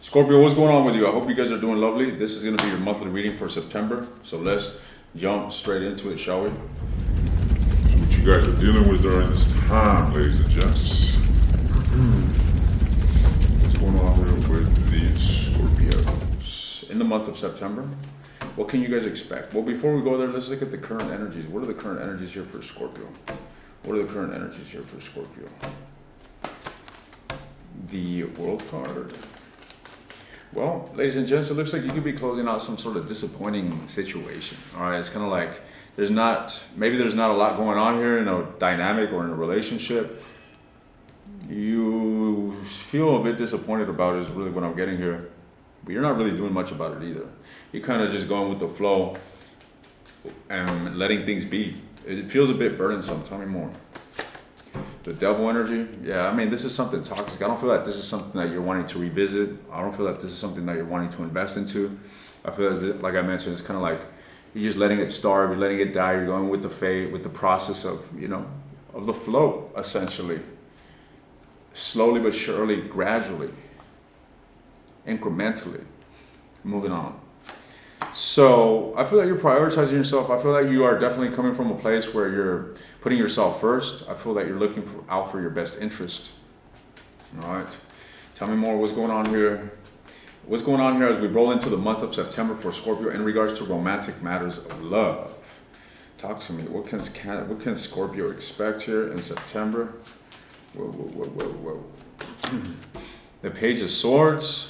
Scorpio, what's going on with you? I hope you guys are doing lovely. This is going to be your monthly reading for September. So let's jump straight into it, shall we? What you guys are dealing with during this time, ladies and gents. What's going on here with the Scorpios? In the month of September, what can you guys expect? Well, before we go there, let's look at the current energies. What are the current energies here for Scorpio? What are the current energies here for Scorpio? The World card. Well, ladies and gents, it looks like you could be closing out some sort of disappointing situation. All right, it's kind of like there's not a lot going on here in a dynamic or in a relationship. You feel a bit disappointed about it is really what I'm getting here, but you're not really doing much about it either. You're kind of just going with the flow and letting things be. It feels a bit burdensome. Tell me more. The devil energy, yeah, I mean, this is something toxic. I don't feel like this is something that you're wanting to revisit. I don't feel like this is something that you're wanting to invest into. I feel like I mentioned, it's kind of like you're just letting it starve, you're letting it die, you're going with the fate, with the process of, of the flow, essentially. Slowly but surely, gradually, incrementally, moving on. So I feel like you're prioritizing yourself. I feel like you are definitely coming from a place where you're putting yourself first. I feel that you're looking out for your best interest. All right. Tell me more. What's going on here? What's going on here as we roll into the month of September for Scorpio in regards to romantic matters of love? Talk to me. What can Scorpio expect here in September? Whoa. The Page of Swords.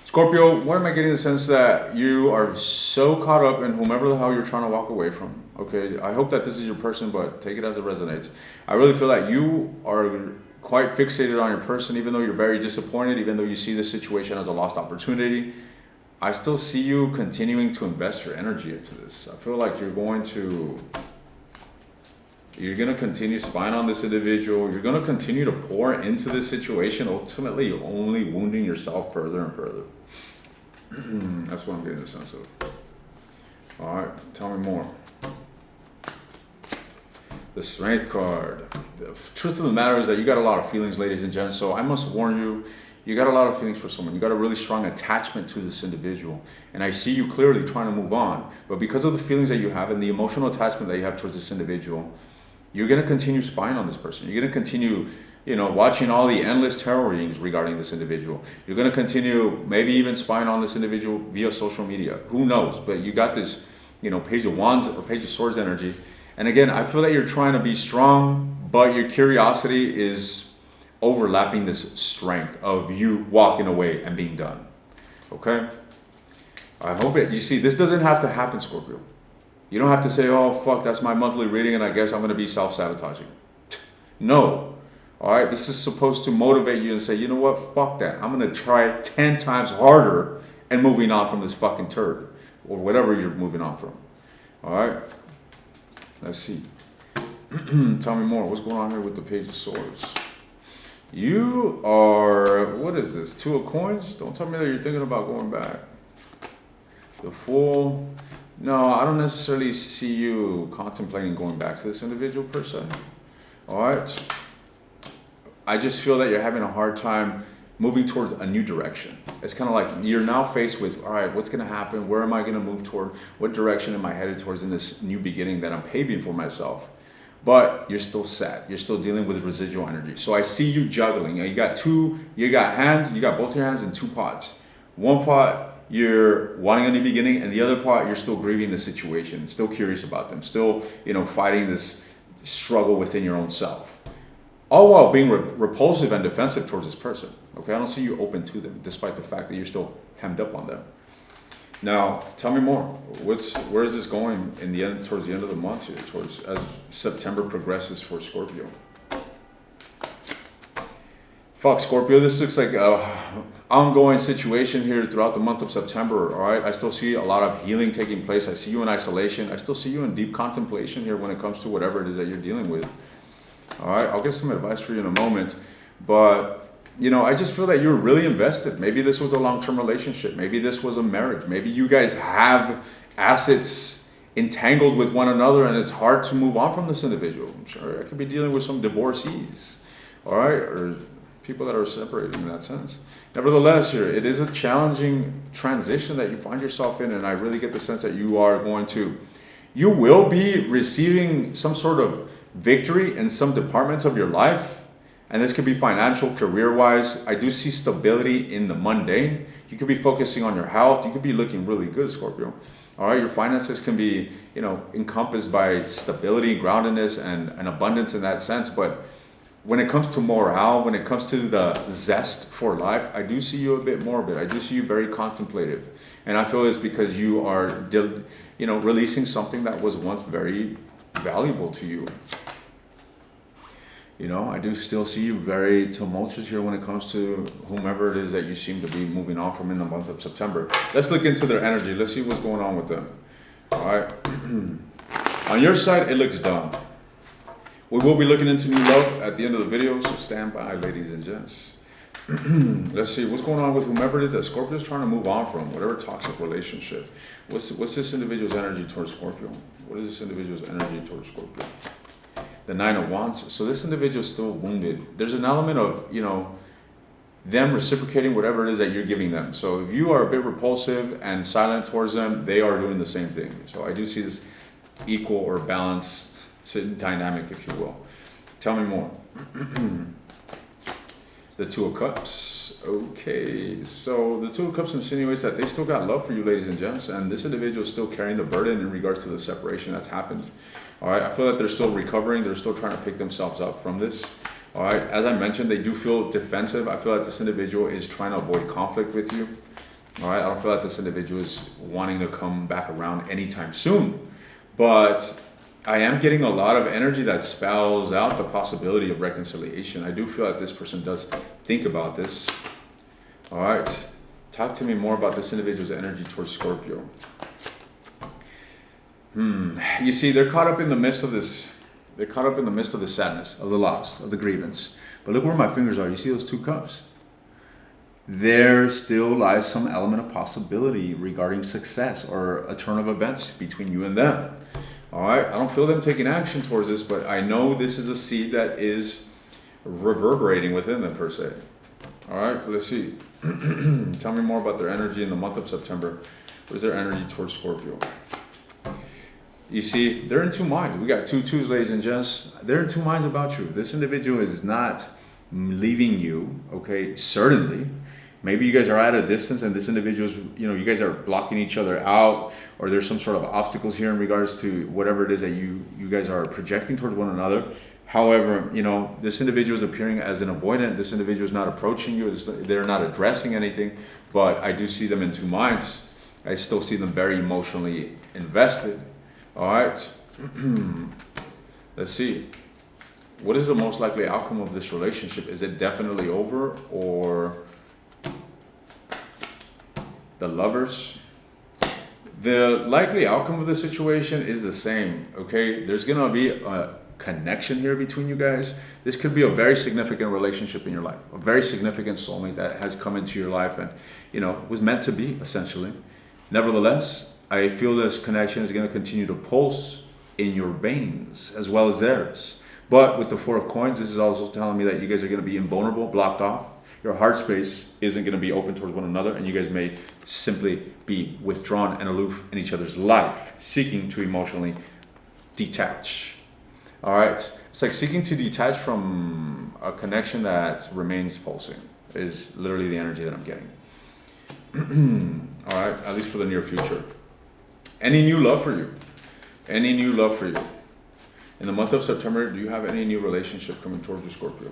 Scorpio, what am I getting the sense that you are so caught up in whomever the hell you're trying to walk away from? Okay, I hope that this is your person, but take it as it resonates. I really feel that you are quite fixated on your person, even though you're very disappointed, even though you see this situation as a lost opportunity. I still see you continuing to invest your energy into this. I feel like you're going to continue spying on this individual. You're going to continue to pour into this situation, ultimately only wounding yourself further and further. That's what I'm getting the sense of. All right, tell me more. The Strength card. The truth of the matter is that you got a lot of feelings, ladies and gents. So I must warn you, you got a lot of feelings for someone. You got a really strong attachment to this individual. And I see you clearly trying to move on. But because of the feelings that you have and the emotional attachment that you have towards this individual, you're going to continue spying on this person. You're going to continue, watching all the endless tarot readings regarding this individual. You're going to continue maybe even spying on this individual via social media. Who knows? But you got this, Page of Wands or Page of Swords energy. And again, I feel that you're trying to be strong, but your curiosity is overlapping this strength of you walking away and being done. Okay? I hope it. You see, this doesn't have to happen, Scorpio. You don't have to say, oh, fuck, that's my monthly reading and I guess I'm going to be self-sabotaging. No. All right? This is supposed to motivate you and say, you know what? Fuck that. I'm going to try 10 times harder and moving on from this fucking turd or whatever you're moving on from. All right? Let's see. Tell me more. What's going on here with the Page of Swords? You are, what is this? Two of Coins? Don't tell me that you're thinking about going back. The Fool. No, I don't necessarily see you contemplating going back to this individual per se. All right. I just feel that you're having a hard time moving towards a new direction. It's kind of like you're now faced with, all right, what's going to happen? Where am I going to move toward? What direction am I headed towards in this new beginning that I'm paving for myself? But you're still sad. You're still dealing with residual energy. So I see you juggling. You got hands, you got both your hands in two pots. One pot, you're wanting a new beginning, and the other part, you're still grieving the situation, still curious about them, still, fighting this struggle within your own self. All while being repulsive and defensive towards this person. Okay, I don't see you open to them, despite the fact that you're still hemmed up on them. Now, tell me more. Where is this going in the end, towards the end of the month here, as September progresses for Scorpio? Fuck, Scorpio, this looks like an ongoing situation here throughout the month of September, all right? I still see a lot of healing taking place. I see you in isolation. I still see you in deep contemplation here when it comes to whatever it is that you're dealing with. All right, I'll get some advice for you in a moment. But, I just feel that you're really invested. Maybe this was a long-term relationship. Maybe this was a marriage. Maybe you guys have assets entangled with one another and it's hard to move on from this individual. I'm sure I could be dealing with some divorcees, all right? Or people that are separated in that sense. Nevertheless, here, it is a challenging transition that you find yourself in, and I really get the sense that you will be receiving some sort of victory in some departments of your life. And this could be financial, career-wise. I do see stability in the mundane. You could be focusing on your health. You could be looking really good, Scorpio. All right, your finances can be, encompassed by stability, groundedness, and abundance in that sense. But when it comes to morale, when it comes to the zest for life, I do see you a bit morbid. I do see you very contemplative. And I feel it's because you are, releasing something that was once very valuable to you. I do still see you very tumultuous here when it comes to whomever it is that you seem to be moving on from in the month of September. Let's look into their energy. Let's see what's going on with them. All right. On your side, it looks done. We will be looking into new love at the end of the video, so stand by, ladies and gents. Let's see what's going on with whomever it is that Scorpio is trying to move on from, whatever toxic relationship. What's this individual's energy towards Scorpio? What is this individual's energy towards Scorpio? The Nine of Wands. So this individual is still wounded. There's an element of, them reciprocating whatever it is that you're giving them. So if you are a bit repulsive and silent towards them, they are doing the same thing. So I do see this equal or balanced dynamic, if you will. Tell me more. The Two of Cups. Okay, so the Two of Cups insinuates that they still got love for you, ladies and gents, and this individual is still carrying the burden in regards to the separation that's happened. All right, I feel that they're still recovering. They're still trying to pick themselves up from this. All right, as I mentioned, they do feel defensive. I feel like this individual is trying to avoid conflict with you. All right, I don't feel like this individual is wanting to come back around anytime soon. But I am getting a lot of energy that spells out the possibility of reconciliation. I do feel like this person does think about this. All right, talk to me more about this individual's energy towards Scorpio. You see, they're caught up in the midst of this. They're caught up in the midst of the sadness, of the loss, of the grievance. But look where my fingers are. You see those two cups? There still lies some element of possibility regarding success or a turn of events between you and them. All right, I don't feel them taking action towards this, but I know this is a seed that is reverberating within them, per se. All right, so let's see. Tell me more about their energy in the month of September. What is their energy towards Scorpio? You see, they're in two minds. We got two twos, ladies and gents. They're in two minds about you. This individual is not leaving you, okay? Certainly. Maybe you guys are at a distance and this individual is, you guys are blocking each other out, or there's some sort of obstacles here in regards to whatever it is that you guys are projecting towards one another. However, this individual is appearing as an avoidant. This individual is not approaching you. They're not addressing anything, but I do see them in two minds. I still see them very emotionally invested. All right, let's see. What is the most likely outcome of this relationship? Is it definitely over, or the Lovers? The likely outcome of the situation is the same, okay? There's going to be a connection here between you guys. This could be a very significant relationship in your life, a very significant soulmate that has come into your life and, was meant to be, essentially. Nevertheless, I feel this connection is going to continue to pulse in your veins as well as theirs. But with the Four of Coins, this is also telling me that you guys are going to be invulnerable, blocked off. Your heart space isn't going to be open towards one another, and you guys may simply be withdrawn and aloof in each other's life, seeking to emotionally detach. All right? It's like seeking to detach from a connection that remains pulsing is literally the energy that I'm getting. All right? At least for the near future. Any new love for you? Any new love for you? In the month of September, do you have any new relationship coming towards you, Scorpio?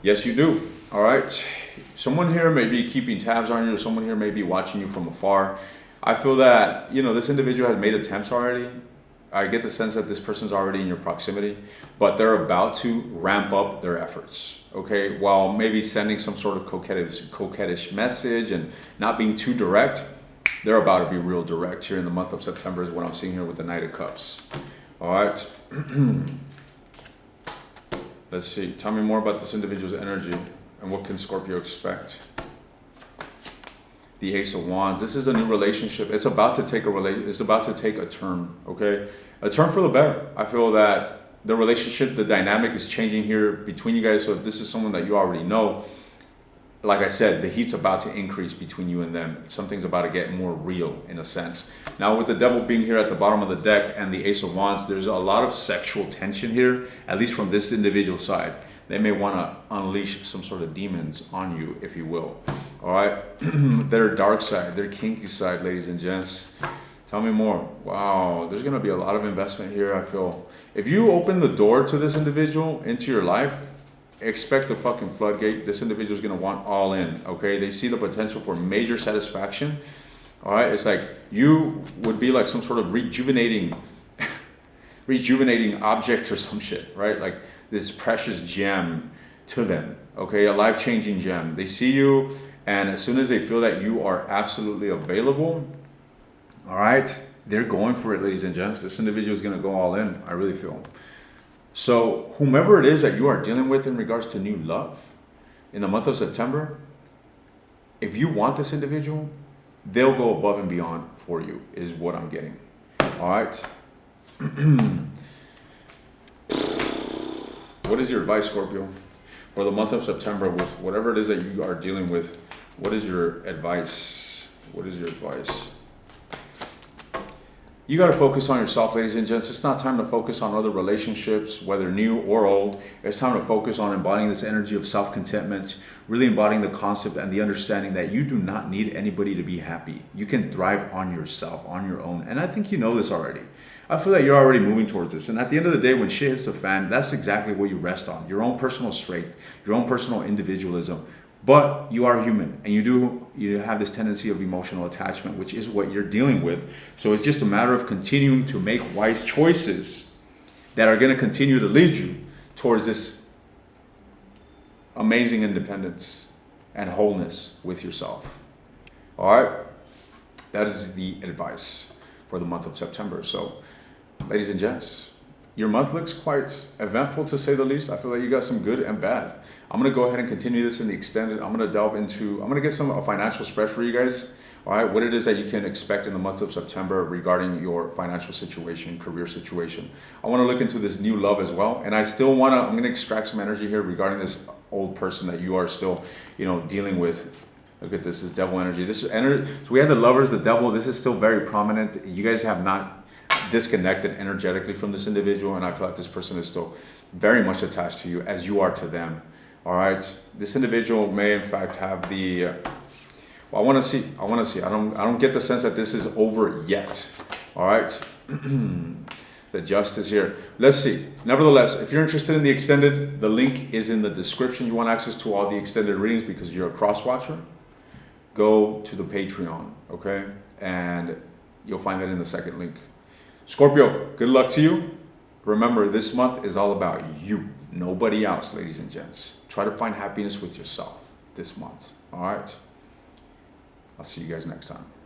Yes, you do. All right. Someone here may be keeping tabs on you, or someone here may be watching you from afar. I feel that, this individual has made attempts already. I get the sense that this person's already in your proximity, but they're about to ramp up their efforts, okay? While maybe sending some sort of coquettish message and not being too direct, they're about to be real direct here in the month of September is what I'm seeing here with the Knight of Cups. All right. Let's see. Tell me more about this individual's energy and what can Scorpio expect. The Ace of Wands. This is a new relationship. It's about to take a turn, okay? A turn for the better. I feel that the relationship, the dynamic is changing here between you guys. So if this is someone that you already know, like I said, the heat's about to increase between you and them. Something's about to get more real in a sense. Now with the devil being here at the bottom of the deck and the ace of wands, there's a lot of sexual tension here, at least from this individual side. They may want to unleash some sort of demons on you, if you will. All right, their dark side, their kinky side, ladies and gents. Tell me more. Wow, there's going to be a lot of investment here, I feel. If you open the door to this individual into your life, expect the fucking floodgate. This individual is going to want all in, okay? They see the potential for major satisfaction, all right? It's like you would be like some sort of rejuvenating object or some shit, right? Like this precious gem to them, okay? A life-changing gem. They see you, and as soon as they feel that you are absolutely available, all right, they're going for it, ladies and gents. This individual is going to go all in, I really feel. So whomever it is that you are dealing with in regards to new love in the month of September, if you want this individual, they'll go above and beyond for you, is what I'm getting. All right. What is your advice, Scorpio, for the month of September with whatever it is that you are dealing with? What is your advice? What is your advice? You got to focus on yourself, ladies and gents. It's not time to focus on other relationships, whether new or old. It's time to focus on embodying this energy of self-contentment, really embodying the concept and the understanding that you do not need anybody to be happy. You can thrive on yourself, on your own. And I think you know this already. I feel that you're already moving towards this. And at the end of the day, when shit hits the fan, that's exactly what you rest on. Your own personal strength, your own personal individualism. But you are human, and you have this tendency of emotional attachment, which is what you're dealing with. So it's just a matter of continuing to make wise choices that are going to continue to lead you towards this amazing independence and wholeness with yourself. All right? That is the advice for the month of September. So, ladies and gents, your month looks quite eventful, to say the least. I feel like you got some good and bad. I'm going to go ahead and continue this in the extended. I'm going to delve into, I'm going to get a financial spread for you guys. All right, what it is that you can expect in the month of September regarding your financial situation, career situation. I want to look into this new love as well. And I still want to, I'm going to extract some energy here regarding this old person that you are still, dealing with. Look at this is devil energy. This is energy. So we have the lovers, the devil. This is still very prominent. You guys have not disconnected energetically from this individual. And I feel like this person is still very much attached to you as you are to them. All right, this individual may in fact have the. I want to see. I don't get the sense that this is over yet. All right, the justice here. Let's see. Nevertheless, if you're interested in the extended, the link is in the description. You want access to all the extended readings because you're a cross watcher. Go to the Patreon, okay, and you'll find that in the second link. Scorpio, good luck to you. Remember, this month is all about you. Nobody else, ladies and gents. Try to find happiness with yourself this month. All right? I'll see you guys next time.